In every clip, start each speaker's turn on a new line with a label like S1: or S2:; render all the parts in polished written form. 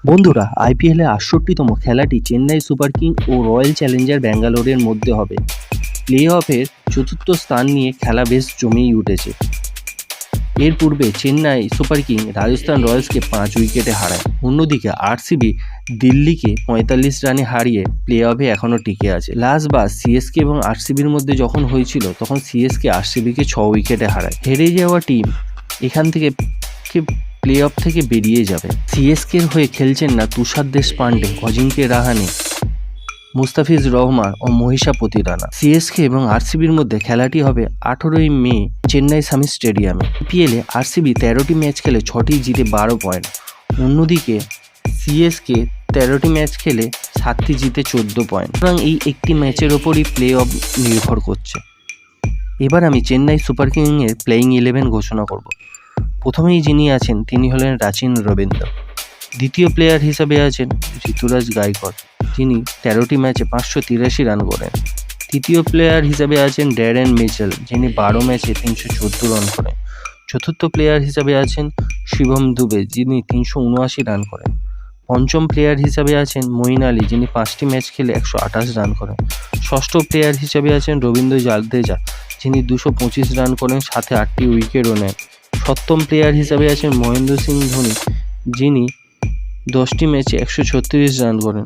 S1: বন্ধুরা, আইপিএলে ৬৮তম খেলাটি চেন্নাই সুপার কিং ও রয়্যাল চ্যালেঞ্জার ব্যাঙ্গালোরের মধ্যে হবে। প্লে অফের চতুর্থ স্থান নিয়ে খেলা বেশ জমেই উঠেছে। এর পূর্বে চেন্নাই সুপার কিং রাজস্থান রয়্যালসকে 5 উইকেটে হারায়। অন্যদিকে আরসিবি দিল্লিকে 45 রানে হারিয়ে প্লে অফে এখনও টিকে আছে। লাস্টবার সিএসকে এবং আরসিবির মধ্যে যখন হয়েছিল তখন সিএসকে আরসিবিকে 6 উইকেটে হারায়। হেরে যাওয়া টিম এখান থেকে প্লে অফ থেকে বেরিয়ে যাবে। সিএসকের হয়ে খেলছেন না তুষার দেশপান্ডে, অজিঙ্ক্য রাহানে, মুস্তাফিজ রহমান ও মহিষাপতি রানা। সিএসকে এবং আরসিবির মধ্যে খেলাটি হবে 18ই মে চেন্নাই সামি স্টেডিয়ামে। আইপিএলে আরসিবি 13টি ম্যাচ খেলে 6টি জিতে 12 পয়েন্ট। অন্যদিকে সিএসকে 13টি ম্যাচ খেলে 7টি জিতে 14 পয়েন্ট। সুতরাং এই একটি ম্যাচের ওপরই প্লে অফ নির্ভর করছে। এবার আমি চেন্নাই সুপার কিংয়ের প্লেয়িং 11 ঘোষণা করব। প্রথমেই যিনি আছেন তিনি হলেন রাচিন রবীন্দ্র। দ্বিতীয় প্লেয়ার হিসাবে আছেন ঋতুরাজ গায়কোয়াড়, যিনি 13টি ম্যাচে 583 রান করেন। তৃতীয় প্লেয়ার হিসাবে আছেন ড্যারেন মিচেল, যিনি 12 ম্যাচে 314 রান করেন। চতুর্থ প্লেয়ার হিসাবে আছেন শিবম দুবে, যিনি 379 রান করেন। পঞ্চম প্লেয়ার হিসাবে আছেন মঈন আলী, যিনি 5টি ম্যাচ খেলে 128 রান করেন। ষষ্ঠ প্লেয়ার হিসাবে আছেন রবীন্দ্র জাদেজা, যিনি 225 রান করেন, সাথে 8টি উইকেটও নেন। সপ্তম প্লেয়ার হিসাবে আছেন মহেন্দ্র সিং ধোনি, যিনি 10টি ম্যাচে 136 রান করেন।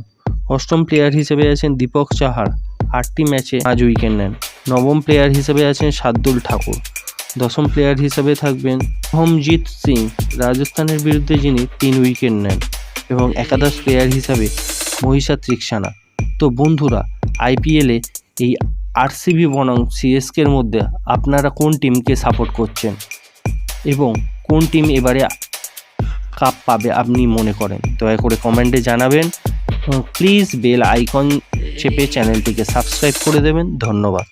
S1: অষ্টম প্লেয়ার হিসেবে আছেন দীপক চাহার, 8টি ম্যাচে 5 উইকেট নেন। নবম প্লেয়ার হিসেবে আছেন শার্দুল ঠাকুর। দশম প্লেয়ার হিসেবে থাকবেন সোহমজিৎ সিং, রাজস্থানের বিরুদ্ধে যিনি 3 উইকেট নেন। এবং একাদশ প্লেয়ার হিসাবে মহিষা ত্রিক্ষানা। তো বন্ধুরা, আইপিএলে এই আরসিবি বনাম সিএসকের মধ্যে আপনারা কোন টিমকে সাপোর্ট করছেন এবং কোন টিম এবারে কাপ পাবে আপনি মনে করেন, দয়া করে কমেন্টে জানাবেন। প্লিজ বেল আইকন চেপে চ্যানেলটিকে সাবস্ক্রাইব করে দেবেন। ধন্যবাদ।